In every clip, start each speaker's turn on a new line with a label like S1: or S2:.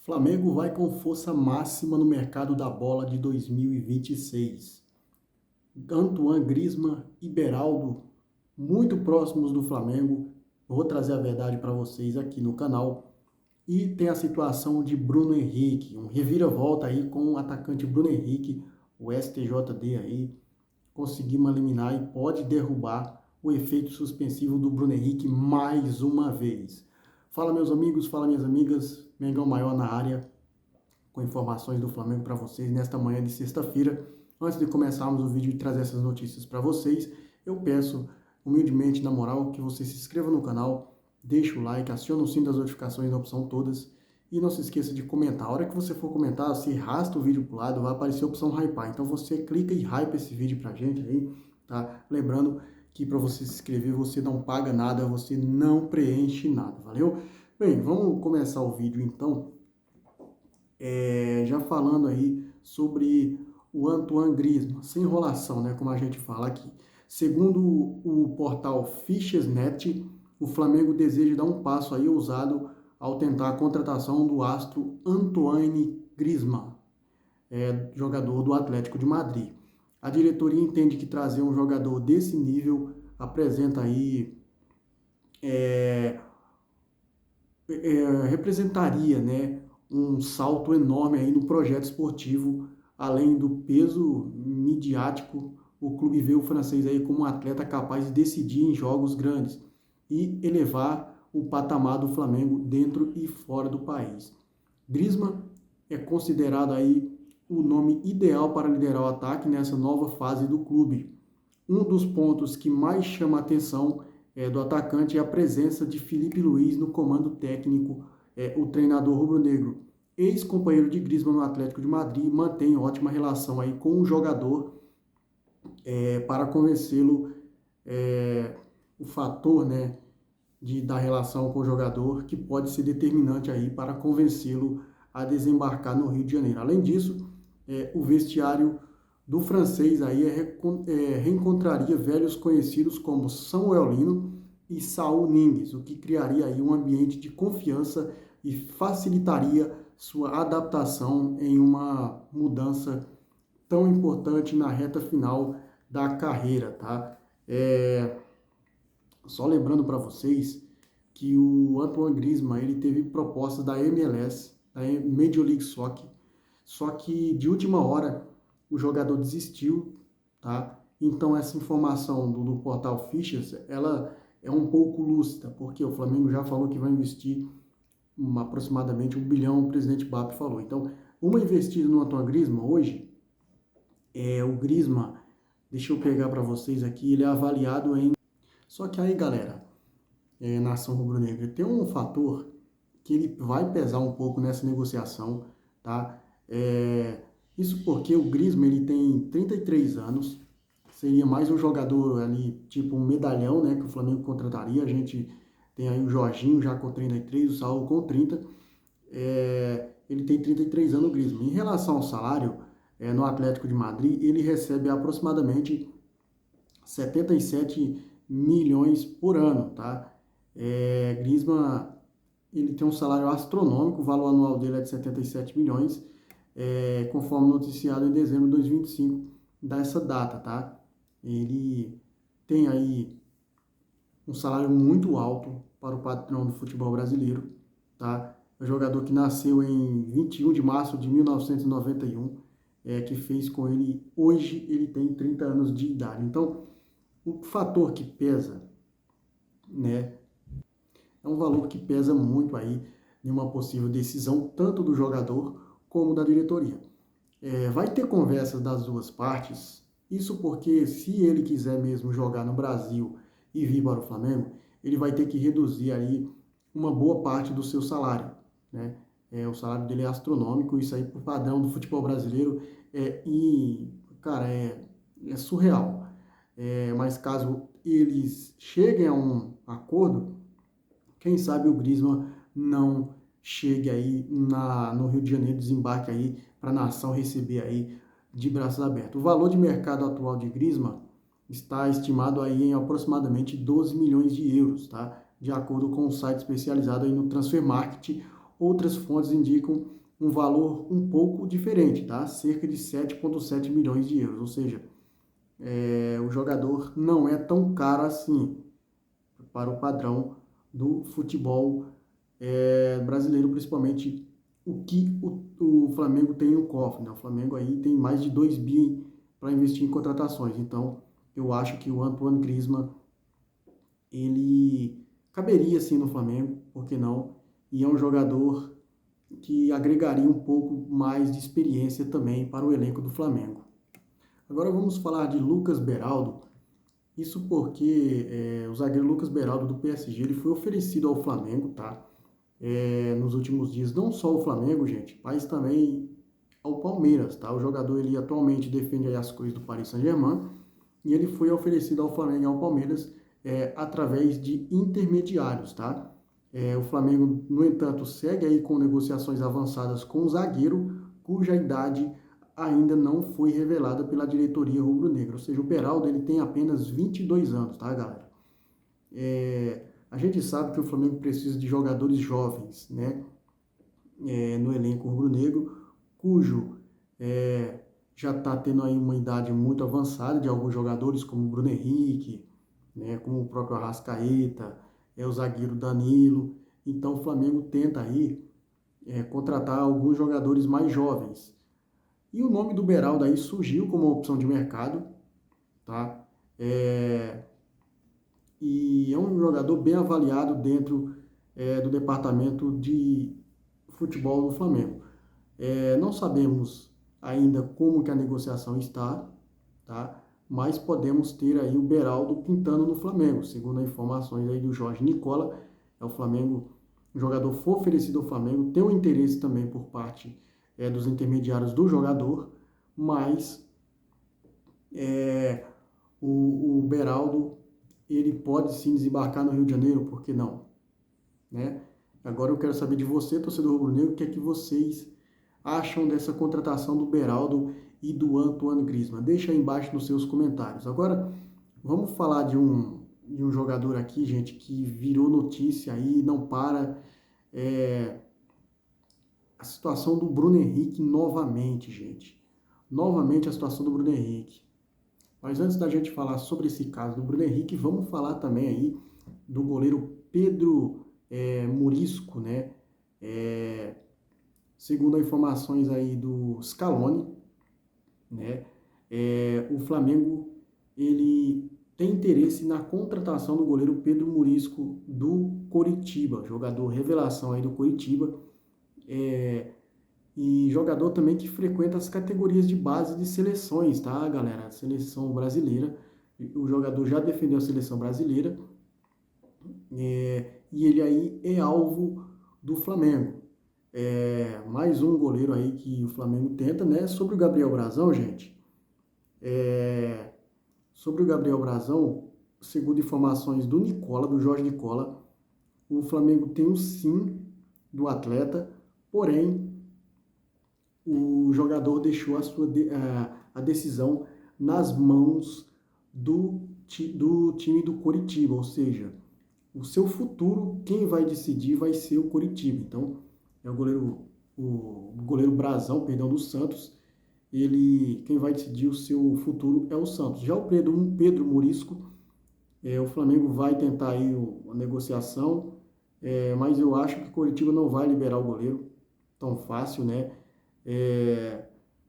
S1: Flamengo vai com força máxima no mercado da bola de 2026. Antoine Griezmann e Beraldo, muito próximos do Flamengo. Vou trazer a verdade para vocês aqui no canal. E tem a situação de Bruno Henrique, um reviravolta aí com o atacante Bruno Henrique, o STJD aí. Conseguimos eliminar e pode derrubar o efeito suspensivo do Bruno Henrique mais uma vez. Fala meus amigos, fala minhas amigas, Mengão Maior na área, com informações do Flamengo para vocês nesta manhã de sexta-feira. Antes de começarmos o vídeo e trazer essas notícias para vocês, eu peço humildemente, na moral, que você se inscreva no canal, deixe o like, acione o sino das notificações na opção todas e não se esqueça de comentar. A hora que você for comentar, você arrasta o vídeo para o lado, vai aparecer a opção hypar. Então você clica e hype esse vídeo pra gente aí, tá? Lembrando que para você se inscrever você não paga nada, você não preenche nada, valeu? Bem, vamos começar o vídeo então, já falando aí sobre o Antoine Griezmann, sem enrolação, né, como a gente fala aqui. Segundo o portal Fichesnet, o Flamengo deseja dar um passo aí ousado ao tentar a contratação do astro Antoine Griezmann, jogador do Atlético de Madrid. A diretoria entende que trazer um jogador desse nível apresenta aí representaria, né, um salto enorme aí no projeto esportivo, além do peso midiático. O clube vê o francês aí como um atleta capaz de decidir em jogos grandes e elevar o patamar do Flamengo dentro e fora do país. Griezmann é considerado aí o nome ideal para liderar o ataque nessa nova fase do clube. Um dos pontos que mais chama a atenção do atacante é a presença de Filipe Luís no comando técnico. O treinador rubro-negro, ex-companheiro de Griezmann no Atlético de Madrid, mantém ótima relação aí com o jogador para convencê-lo, o fator, né, da relação com o jogador que pode ser determinante aí para convencê-lo a desembarcar no Rio de Janeiro. Além disso, o vestiário do francês aí reencontraria velhos conhecidos como Samuel Lino e Saul Niguez, o que criaria aí um ambiente de confiança e facilitaria sua adaptação em uma mudança tão importante na reta final da carreira, tá? Só lembrando para vocês que o Antoine Griezmann ele teve propostas da MLS, da Major League Soccer, só que de última hora o jogador desistiu, tá? Então essa informação do portal Fichas, ela é um pouco lúcida, porque o Flamengo já falou que vai investir aproximadamente 1 bilhão, o presidente BAP falou. Então, uma investida no Antoine Griezmann hoje, o Griezmann, deixa eu pegar para vocês aqui, ele é avaliado em... Só que aí, galera, nação rubro-negra, tem um fator que ele vai pesar um pouco nessa negociação, tá? Isso porque o Griezmann ele tem 33 anos, seria mais um jogador ali, tipo um medalhão, né, que o Flamengo contrataria. A gente tem aí o Jorginho já com 33, o Saul com 30. Ele tem 33 anos, o Griezmann. Em relação ao salário, no Atlético de Madrid, ele recebe aproximadamente 77 milhões por ano, tá? Griezmann, ele tem um salário astronômico, o valor anual dele é de 77 milhões, conforme noticiado em dezembro de 2025, dessa data, tá? Ele tem aí um salário muito alto para o padrão do futebol brasileiro, tá? É um jogador que nasceu em 21 de março de 1991, que fez com ele, hoje ele tem 30 anos de idade. Então, o fator que pesa, né, é um valor que pesa muito aí em uma possível decisão, tanto do jogador como da diretoria. Vai ter conversas das duas partes, isso porque se ele quiser mesmo jogar no Brasil e vir para o Flamengo, ele vai ter que reduzir aí uma boa parte do seu salário, né? O salário dele é astronômico, isso aí por padrão do futebol brasileiro cara, é surreal. Mas caso eles cheguem a um acordo, quem sabe o Griezmann não chegue aí no Rio de Janeiro, desembarque aí para a nação receber aí de braços abertos. O valor de mercado atual de Griezmann está estimado aí em aproximadamente 12 milhões de euros, tá? De acordo com um site especializado aí no Transfer Market, Outras fontes indicam um valor um pouco diferente, tá? Cerca de 7,7 milhões de euros, ou seja, o jogador não é tão caro assim para o padrão do futebol brasileiro, principalmente o que o Flamengo tem no cofre, né? O Flamengo aí tem mais de 2 bi para investir em contratações, então eu acho que o Antoine Griezmann, ele caberia sim no Flamengo, por que não? E é um jogador que agregaria um pouco mais de experiência também para o elenco do Flamengo. Agora vamos falar de Lucas Beraldo. Isso porque o zagueiro Lucas Beraldo do PSG ele foi oferecido ao Flamengo, tá? Nos últimos dias, não só o Flamengo, gente, mas também ao Palmeiras, tá? O jogador ele atualmente defende aí as cores do Paris Saint-Germain e ele foi oferecido ao Flamengo e ao Palmeiras através de intermediários, tá? O Flamengo, no entanto, segue aí com negociações avançadas com o zagueiro, cuja idade ainda não foi revelada pela diretoria rubro-negra. Ou seja, o Beraldo ele tem apenas 22 anos, tá, galera? A gente sabe que o Flamengo precisa de jogadores jovens, né? No elenco rubro-negro, cujo já está tendo aí uma idade muito avançada de alguns jogadores, como o Bruno Henrique, né, como o próprio Arrascaeta, o zagueiro Danilo. Então o Flamengo tenta aí contratar alguns jogadores mais jovens. E o nome do Beraldo aí surgiu como uma opção de mercado, tá? E é um jogador bem avaliado dentro do departamento de futebol do Flamengo. Não sabemos ainda como que a negociação está, tá? Mas podemos ter aí o Beraldo pintando no Flamengo, segundo as informações aí do Jorge Nicola. O Flamengo, o jogador foi oferecido ao Flamengo, tem um interesse também por parte dos intermediários do jogador, mas o Beraldo ele pode sim desembarcar no Rio de Janeiro, por que não? Né? Agora eu quero saber de você, torcedor rubro-negro, o que é que vocês acham dessa contratação do Beraldo e do Antoine Griezmann? Deixa aí embaixo nos seus comentários. Agora, vamos falar de um jogador aqui, gente, que virou notícia aí, não para. A situação do Bruno Henrique novamente, gente. Novamente a situação do Bruno Henrique. Mas antes da gente falar sobre esse caso do Bruno Henrique, vamos falar também aí do goleiro Pedro Murisco, né? Segundo informações aí do Scaloni, né? O Flamengo ele tem interesse na contratação do goleiro Pedro Murisco do Coritiba, jogador revelação aí do Coritiba, e jogador também que frequenta as categorias de base de seleções, tá, galera? Seleção brasileira. O jogador já defendeu a seleção brasileira e ele aí é alvo do Flamengo. Mais um goleiro aí que o Flamengo tenta, né? Sobre o Gabriel Brazão, gente. Sobre o Gabriel Brazão, segundo informações do Nicola, do Jorge Nicola, o Flamengo tem o sim do atleta, porém o jogador deixou a decisão nas mãos do time do Coritiba, ou seja, o seu futuro, quem vai decidir vai ser o Coritiba. Então, é o goleiro Brazão, perdão, do Santos, quem vai decidir o seu futuro é o Santos. Já o Pedro Murisco, o Flamengo vai tentar aí a negociação, mas eu acho que o Coritiba não vai liberar o goleiro tão fácil, né?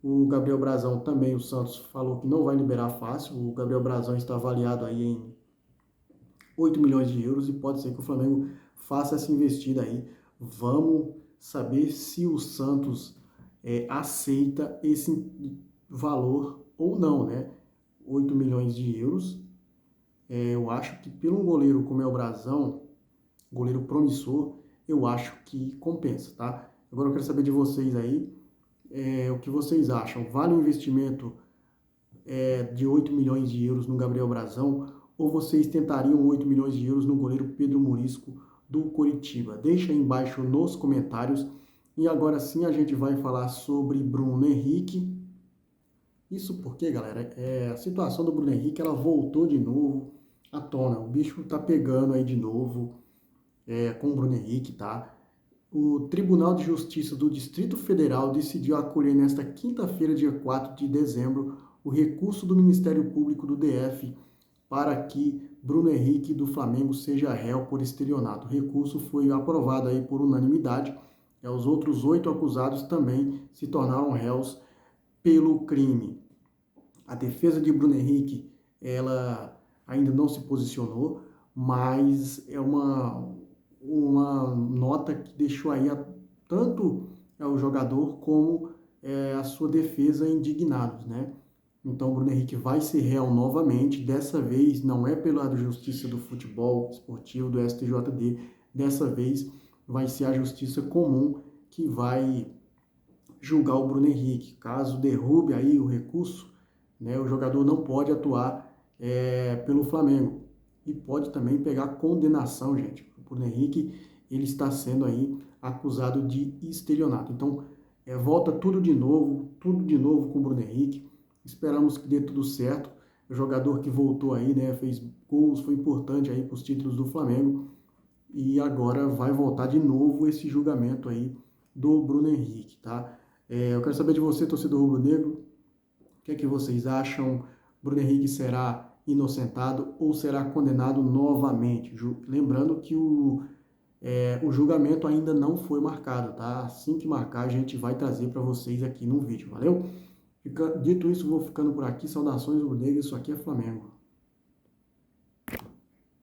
S1: O Gabriel Brazão também, o Santos falou que não vai liberar fácil. O Gabriel Brazão está avaliado aí em 8 milhões de euros e pode ser que o Flamengo faça essa investida aí. Vamos saber se o Santos aceita esse valor ou não, né? 8 milhões de euros. Eu acho que pelo um goleiro como é o Brazão, goleiro promissor, eu acho que compensa, tá? Agora eu quero saber de vocês aí, o que vocês acham. Vale um investimento de 8 milhões de euros no Gabriel Brazão ou vocês tentariam 8 milhões de euros no goleiro Pedro Murisco do Coritiba? Deixa aí embaixo nos comentários. E agora sim a gente vai falar sobre Bruno Henrique. Isso porque, galera, a situação do Bruno Henrique ela voltou de novo à tona. O bicho tá pegando aí de novo com o Bruno Henrique, tá? O Tribunal de Justiça do Distrito Federal decidiu acolher nesta quinta-feira, dia 4 de dezembro, o recurso do Ministério Público do DF para que Bruno Henrique do Flamengo seja réu por estelionato. O recurso foi aprovado aí por unanimidade. Os outros 8 acusados também se tornaram réus pelo crime. A defesa de Bruno Henrique, ela ainda não se posicionou, mas é uma nota que deixou aí tanto o jogador como a sua defesa indignados, né? Então, o Bruno Henrique vai ser réu novamente, dessa vez não é pela Justiça do Futebol Esportivo, do STJD, dessa vez vai ser a Justiça Comum que vai julgar o Bruno Henrique. Caso derrube aí o recurso, né, o jogador não pode atuar pelo Flamengo e pode também pegar condenação, gente. O Bruno Henrique, ele está sendo aí acusado de estelionato. Então, volta tudo de novo com o Bruno Henrique. Esperamos que dê tudo certo. O jogador que voltou aí, né, fez gols, foi importante aí para os títulos do Flamengo. E agora vai voltar de novo esse julgamento aí do Bruno Henrique, tá? Eu quero saber de você, torcedor rubro-negro, o que é que vocês acham? Bruno Henrique será inocentado ou será condenado novamente? Lembrando que o julgamento ainda não foi marcado, tá? Assim que marcar, a gente vai trazer para vocês aqui no vídeo, valeu? Dito isso, vou ficando por aqui. Saudações rubro-negras, isso aqui é Flamengo.